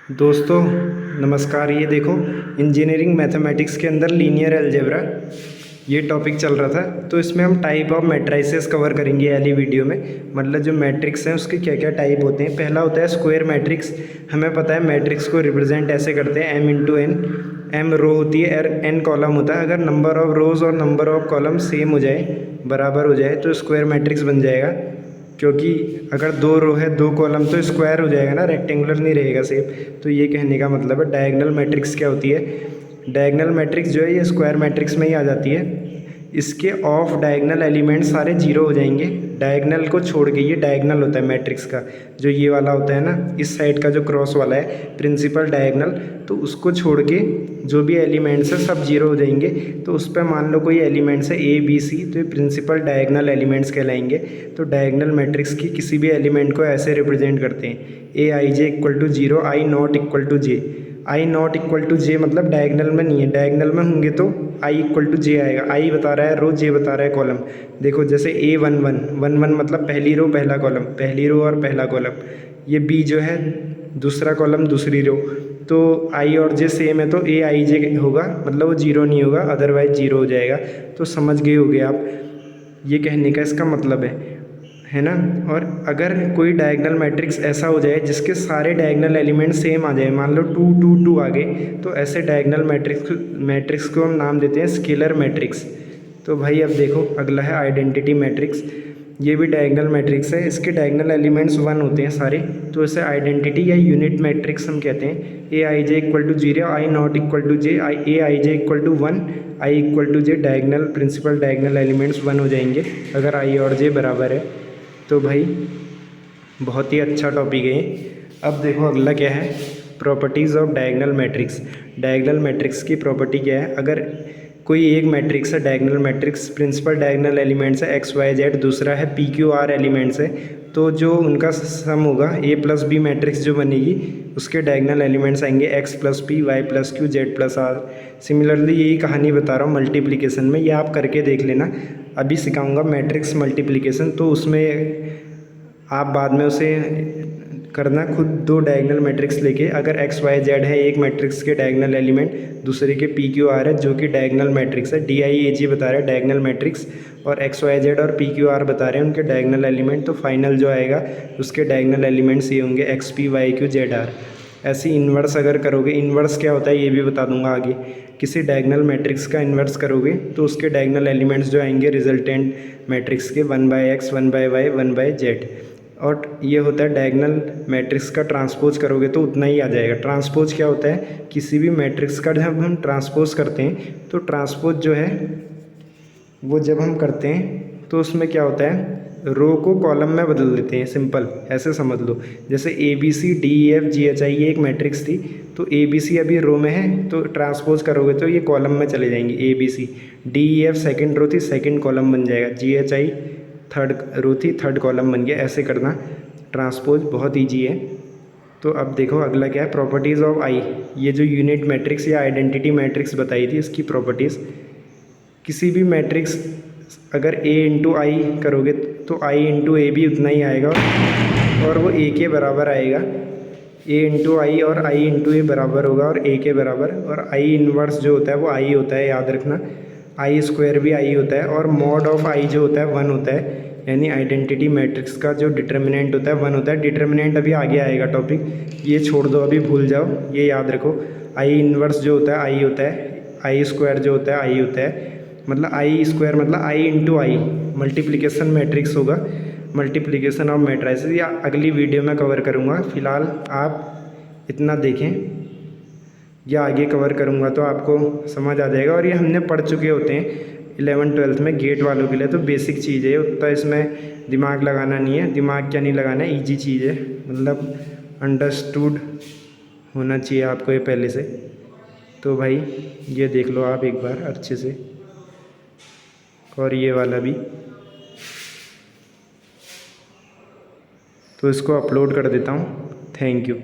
दोस्तों नमस्कार। ये देखो, इंजीनियरिंग मैथमेटिक्स के अंदर लीनियर अलजेब्रा ये टॉपिक चल रहा था। तो इसमें हम टाइप ऑफ मैट्रिसेस कवर करेंगे वाली वीडियो में। मतलब जो मैट्रिक्स हैं उसके क्या क्या टाइप होते हैं। पहला होता है स्क्वायर मैट्रिक्स। हमें पता है मैट्रिक्स को रिप्रेजेंट ऐसे करते हैं m इंटू एन। m रो होती है और n कॉलम होता है। अगर नंबर ऑफ रोज़ और नंबर ऑफ कॉलम सेम हो जाए, बराबर हो जाए, तो स्क्वायर मैट्रिक्स बन जाएगा। क्योंकि अगर 2 रो है 2 कॉलम तो स्क्वायर हो जाएगा ना, रेक्टेंगुलर नहीं रहेगा सेम। तो ये कहने का मतलब है डायगोनल मैट्रिक्स क्या होती है। डायगोनल मैट्रिक्स जो है ये स्क्वायर मैट्रिक्स में ही आ जाती है। इसके ऑफ डायगोनल एलिमेंट सारे जीरो हो जाएंगे। डायगोनल को छोड़ के, ये डायगोनल होता है मैट्रिक्स का, जो ये वाला होता है ना, इस साइड का जो क्रॉस वाला है प्रिंसिपल डायगोनल, तो उसको छोड़ के जो भी एलिमेंट्स है सब जीरो हो जाएंगे। तो उस पर मान लो कोई एलिमेंट्स है ए बी सी, तो ये प्रिंसिपल डायगोनल एलिमेंट्स कहलाएंगे। तो डायगोनल मैट्रिक्स की किसी भी एलिमेंट को ऐसे रिप्रेजेंट करते हैं, A I J equal to zero, I not equal to J. I not equal to J मतलब डायगोनल में नहीं है, डायगोनल में होंगे तो आई इक्वल टू जे आएगा। आई बता रहा है रो, जे बता रहा है कॉलम। देखो जैसे ए वन वन वन वन मतलब पहली रो पहला कॉलम, पहली रो और पहला कॉलम। ये बी जो है दूसरा कॉलम दूसरी रो। तो आई और जे सेम है तो ए आई जे होगा, मतलब वो जीरो नहीं होगा, अदरवाइज जीरो हो जाएगा। तो समझ गए होगे आप, ये कहने का इसका मतलब है ना। और अगर कोई डायगोनल मैट्रिक्स ऐसा हो जाए जिसके सारे डायगोनल एलिमेंट सेम आ जाए, मान लो 2 2 2 आ गए, तो ऐसे डायगोनल मैट्रिक्स को हम नाम देते हैं स्केलर मैट्रिक्स। तो भाई अब देखो अगला है आइडेंटिटी मैट्रिक्स। ये भी डायगोनल मैट्रिक्स है, इसके डायगोनल एलिमेंट्स 1 होते हैं सारे, तो इसे आइडेंटिटी या यूनिट मैट्रिक्स हम कहते हैं। A I J equal to zero, I not equal to J, A I J equal to 1, I equal to J. Diagonal principal diagonal elements 1 हो जाएंगे अगर आई और जे बराबर है। तो भाई बहुत ही अच्छा टॉपिक है। अब देखो अगला क्या है, properties of diagonal matrix. Diagonal matrix की प्रॉपर्टी क्या है। अगर कोई एक मैट्रिक्स है diagonal matrix, principal diagonal elements है एक्स वाई जेड, दूसरा है पी क्यू आर एलिमेंट्स है, तो जो उनका सम होगा ए प्लस बी मैट्रिक्स जो बनेगी, उसके डायगोनल एलिमेंट्स आएंगे X plus P, Y plus Q, Z plus R. Similarly यही कहानी बता रहा हूँ मल्टीप्लिकेशन में, ये आप करके देख लेना। अभी सिखाऊंगा मैट्रिक्स मल्टीप्लिकेशन, तो उसमें आप बाद में उसे करना खुद। 2 डायगोनल मैट्रिक्स लेके, अगर एक्स वाई जेड है एक मैट्रिक्स के डायगोनल एलिमेंट, दूसरे के पी क्यू आर है जो कि डायगोनल मैट्रिक्स है, डी आई ए जी बता रहे हैं डायगोनल मैट्रिक्स, और एक्स वाई जेड और पी क्यू आर बता रहे हैं उनके डायगोनल एलिमेंट, तो फाइनल जो आएगा उसके डायगोनल एलिमेंट्स ये होंगे X P Y Q Z R. ऐसी इन्वर्स अगर करोगे, इन्वर्स क्या होता है ये भी बता दूंगा आगे। किसी डायगोनल मैट्रिक्स का इन्वर्स करोगे तो उसके डायगोनल एलिमेंट्स जो आएंगे रिजल्टेंट मैट्रिक्स के 1 by X, 1 by Y, 1 by Z. और ये होता है डायगोनल मैट्रिक्स का ट्रांसपोज करोगे तो उतना ही आ जाएगा। ट्रांसपोज क्या होता है, किसी भी मैट्रिक्स का जब हम ट्रांसपोज करते हैं, तो ट्रांसपोज जो है वो जब हम करते हैं तो उसमें क्या होता है, रो को कॉलम में बदल देते हैं। सिंपल ऐसे समझ लो, जैसे A B C D E F G H I ये एक मैट्रिक्स थी, तो ए बी सी अभी रो में है, तो ट्रांसपोज करोगे तो ये कॉलम में चले जाएंगे। A B C, D E F second row थी, सेकेंड कॉलम बन जाएगा, जी एच आई थर्ड रो थी, थर्ड कॉलम बन गया। ऐसे करना ट्रांसपोज, बहुत ईजी है। तो अब देखो अगला क्या है, प्रॉपर्टीज़ ऑफ आई। ये जो यूनिट मैट्रिक्स या आइडेंटिटी मैट्रिक्स बताई थी, इसकी प्रॉपर्टीज़। किसी भी मैट्रिक्स अगर ए इंटू आई करोगे तो आई इंटू ए भी उतना ही आएगा, और वो ए के बराबर आएगा। ए इंटू आई और आई इंटू ए बराबर होगा और ए के बराबर। और आई इन्वर्स जो होता है वो आई होता है, याद रखना। आई स्क्वायर भी आई होता है, और मॉड ऑफ आई जो होता है 1 होता है। यानी आइडेंटिटी मैट्रिक्स का जो डिटर्मिनेंट होता है 1 होता है। डिटर्मिनेंट अभी आगे आएगा टॉपिक, ये छोड़ दो अभी, भूल जाओ, ये याद रखो। आई इन्वर्स जो होता है आई होता है, आई स्क्वायर जो होता है आई होता है। मतलब आई स्क्वायर मतलब आई इंटू आई, मल्टीप्लिकेशन मैट्रिक्स होगा। मल्टीप्लिकेशन ऑफ मैट्रिसेस या अगली वीडियो में कवर करूँगा, फ़िलहाल आप इतना देखें, या आगे कवर करूँगा तो आपको समझ आ जाएगा। और ये हमने पढ़ चुके होते हैं 11th 12th में गेट वालों के लिए, तो बेसिक चीज़ है, उतना इसमें दिमाग लगाना नहीं है। दिमाग क्या नहीं लगाना है, ईजी चीज़ है, मतलब अंडरस्टूड होना चाहिए आपको ये पहले से। तो भाई ये देख लो आप एक बार अच्छे से, और ये वाला भी। तो इसको अपलोड कर देता हूँ। Thank you.